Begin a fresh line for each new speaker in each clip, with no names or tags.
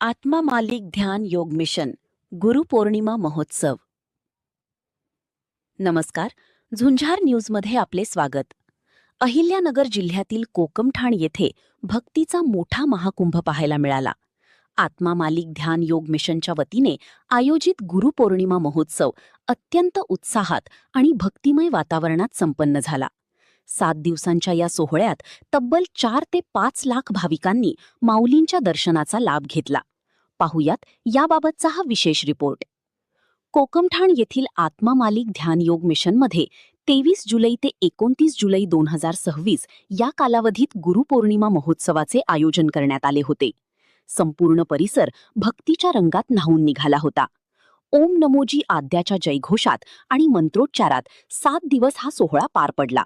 आत्मा मालिक ध्यान योग मिशन गुरुपौर्णिमा महोत्सव. नमस्कार. झुंझार न्यूजमध्ये आपले स्वागत. अहिल्यानगर जिल्ह्यातील कोकमठाण येथे भक्तीचा मोठा महाकुंभ पाहायला मिळाला. आत्मा मालिक ध्यान योग मिशनच्या वतीने आयोजित गुरुपौर्णिमा महोत्सव अत्यंत उत्साहात आणि भक्तिमय वातावरणात संपन्न झाला. 7 दिवसांच्या या सोहळ्यात तब्बल 4 ते 5 लाख भाविकांनी माऊलींच्या दर्शनाचा लाभ घेतला. पाहुयात याबाबतचा हा विशेष रिपोर्ट. कोकमठाण येथील आत्मा मालिक ध्यान योग मिशनमध्ये 23 जुलै ते 29 जुलै 2026 या कालावधीत गुरुपौर्णिमा महोत्सवाचे आयोजन करण्यात आले होते. संपूर्ण परिसर भक्तीच्या रंगात न्हाऊन निघाला होता. ओम नमोजी आद्याच्या जयघोषात आणि मंत्रोच्चारात 7 दिवस हा सोहळा पार पडला.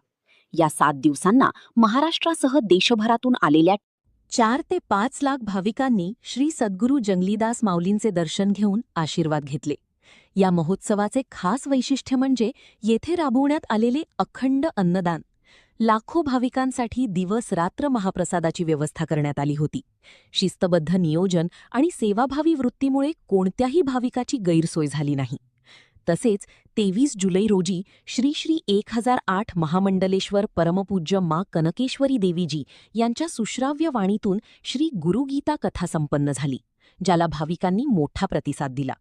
या 7 दिवसांना महाराष्ट्रासह देशभरातून आलेल्या 4 ते 5 लाख भाविकांनी श्री सद्गुरू जंगलीदास माऊलींचे दर्शन घेऊन आशीर्वाद घेतले. या महोत्सवाचे खास वैशिष्ट्य म्हणजे येथे राबवण्यात आलेले अखंड अन्नदान. लाखो भाविकांसाठी दिवस रात्र महाप्रसादाची व्यवस्था करण्यात आली होती. शिस्तबद्ध नियोजन आणि सेवाभावी वृत्तीमुळे कोणत्याही भाविकाची गैरसोय झाली नाही. तसेच 23 जुलै रोजी श्री श्री 1008 महामंडलेश्वर परमपूज्य मा कनकेश्वरी देवीजी यांच्या सुश्राव्य वाणीतून श्री गुरुगीता कथा संपन्न झाली, ज्याला भाविकांनी मोठा प्रतिसाद दिला.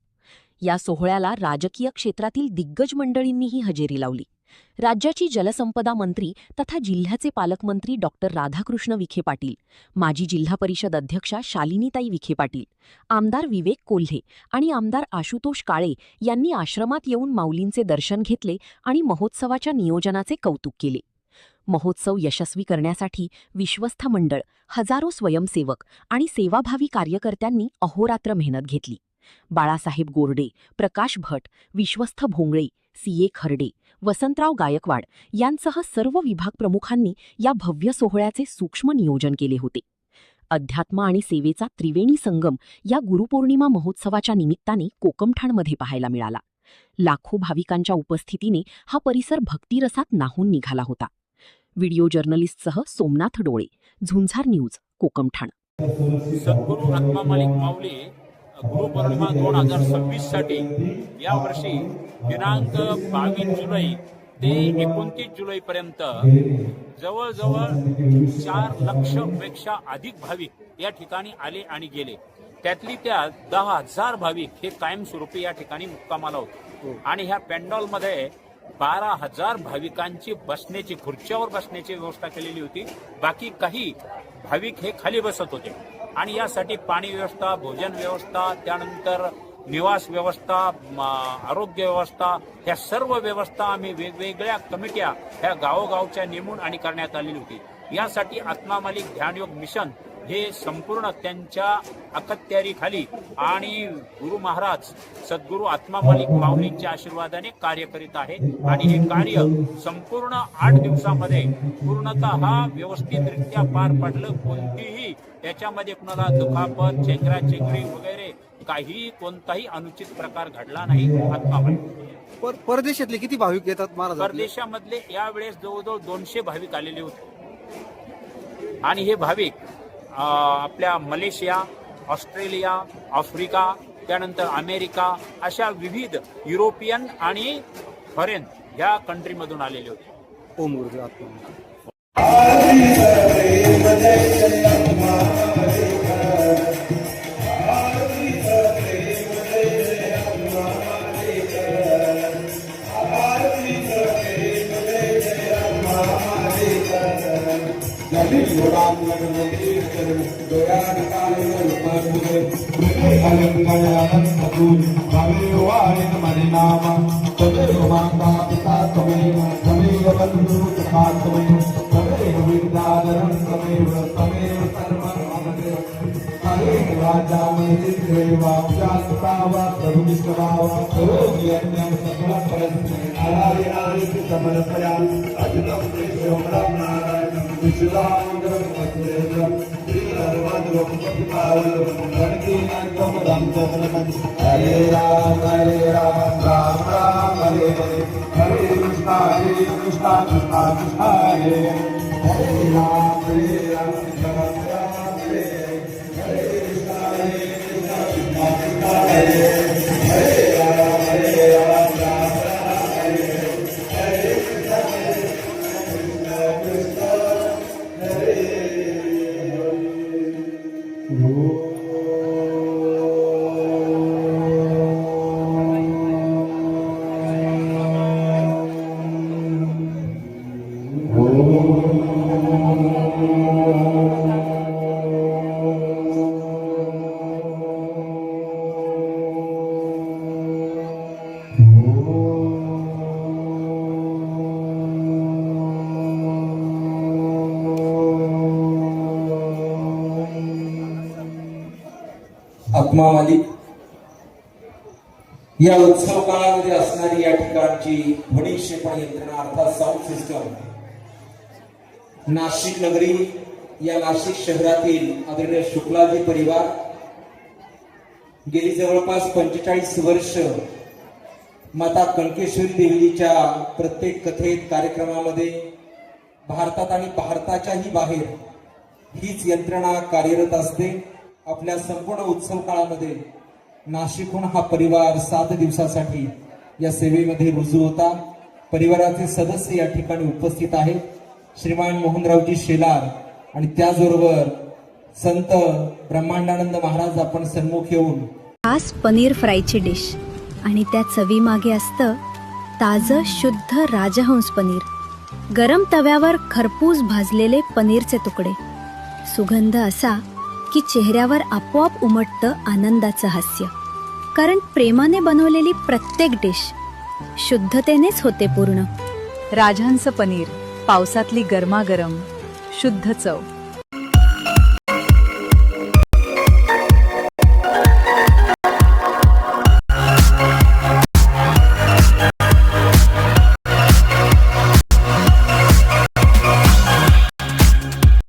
या सोहळ्याला राजकीय क्षेत्रातील दिग्गज मंडळींनीही हजेरी लावली. राज्याची जलसंपदा मंत्री तथा जिल्ह्याचे पालकमंत्री डॉक्टर राधाकृष्ण विखे पाटील, माजी जिल्हा परिषद अध्यक्षा शालिनीताई विखे पाटील, आमदार विवेक कोल्हे आणि आमदार आशुतोष काळे यांनी आश्रमात येऊन माऊलींचे दर्शन घेतले आणि महोत्सवाच्या नियोजनाचे कौतुक केले. महोत्सव यशस्वी करण्यासाठी विश्वस्थ मंडळ, हजारो स्वयंसेवक आणि सेवाभावी कार्यकर्त्यांनी अहोरात्र मेहनत घेतली. बाळासाहेब गोरडे, प्रकाश भट, विश्वस्थ भोंगळे, सीए खर्डे, वसंतराव गायकवाड यांसह सर्व विभाग प्रमुखांनी या भव्य सोहळ्याचे सूक्ष्म नियोजन केले होते. अध्यात्म आणि सेवेचा त्रिवेणी संगम या गुरुपौर्णिमा महोत्सवाच्या निमित्ताने कोकमठाणमध्ये पाहायला मिळाला. लाखो भाविकांच्या उपस्थितीने हा परिसर भक्तिरसात न्हाऊन निघाला होता. व्हिडिओ जर्नलिस्टसह सोमनाथ डोळे, झुंझार न्यूज, कोकमठाण.
सद्गुरू आत्मा मालिक माऊली गुरुपौर्णिमा 2026 साठी यावर्षी दिनांक 22 जुलै ते 29 जुलैपर्यंत जवळजवळ 4 लक्षपेक्षा अधिक भाविक या ठिकाणी आले आणि गेले. त्यातली त्या 10,000 भाविक हे कायमस्वरूपी या ठिकाणी मुक्कामाला होते. आणि ह्या पॅन्डॉलमध्ये 12,000 भाविकांची बसण्याची, खुर्च्यावर बसण्याची व्यवस्था केलेली होती. बाकी काही भाविक हे खाली बसत होते. आणि यासाठी पाणी व्यवस्था, भोजन व्यवस्था, त्यानंतर निवास व्यवस्था, आरोग्य व्यवस्था, ह्या सर्व व्यवस्था आम्ही वेगवेगळ्या कमिट्या ह्या गावोगावच्या नेमून आणि करण्यात आलेली होती. यासाठी आत्मा मालिक ध्यानयोग मिशन हे संपूर्ण त्यांच्या अखत्यारीखाली आणि गुरु महाराज सद्गुरू आत्मा मालिक माऊलींच्या आशीर्वादाने कार्य करीत आहे. आणि हे कार्य संपूर्ण 8 दिवसामध्ये पूर्णतः व्यवस्थितरित्या पार पडलं. कोणतीही त्याच्यामध्ये कुणाला दुखापत, चेंगराचेंगरी वगैरे कोणताही अनुचित प्रकार घडला नाही. आत्मा मालिक.
परदेशातले किती भाविक येतात महाराज?
परदेशामधले यावेळेस जवळजवळ 200 भाविक आलेले होते. आणि हे भाविक आपल्या मलेशिया, ऑस्ट्रेलिया, आफ्रिका, त्यानंतर अमेरिका अशा विविध युरोपियन आणि फॉरेन ह्या कंट्रीमधून आलेले होते.
ओम गुरुदेव आत्मा.
हरे राम राम राम हरे हरे, हरे कृष्णा कृष्णा कृष्णा हरे हरे राम राम राम हरे हरे, हरे कृष्णा
आत्मा मालिक या उत्सव काळामध्ये असणारी या ठिकाणची ध्वनी क्षेपण यंत्रणा अर्थात साऊंड सिस्टम नाशिक नगरी या नाशिक शहरातील आदरणीय शुक्लाजी परिवार गेली जवळपास 45 वर्ष माता कणकेश्वरी देवीच्या प्रत्येक कथेत कार्यक्रमामध्ये भारतात आणि भारताच्याही बाहेर हीच यंत्रणा कार्यरत असते. आपल्या संपूर्ण उत्सव काळामध्ये नाशिकहून हा परिवार 7 दिवसासाठी या सेवेमध्ये रुजू होता. परिवाराचे सदस्य या ठिकाणी उपस्थित आहेत. श्रीमान मोहनरावजी शेलार आणि त्याचबरोबर संत ब्रह्मांडानंद महाराज आपण सन्मुख येऊन
खास पनीर फ्रायची डिश आणि त्या चवीमागे असतं ताजं शुद्ध राजहंस पनीर. गरम तव्यावर खरपूस भाजलेले पनीरचे तुकडे, सुगंध असा की चेहऱ्यावर आपोआप उमटतं आनंदाचं हास्य. कारण प्रेमाने बनवलेली प्रत्येक डिश शुद्धतेनेच होते पूर्ण.
राजहंस पनीर, पावसातली गरमागरम शुद्ध चव.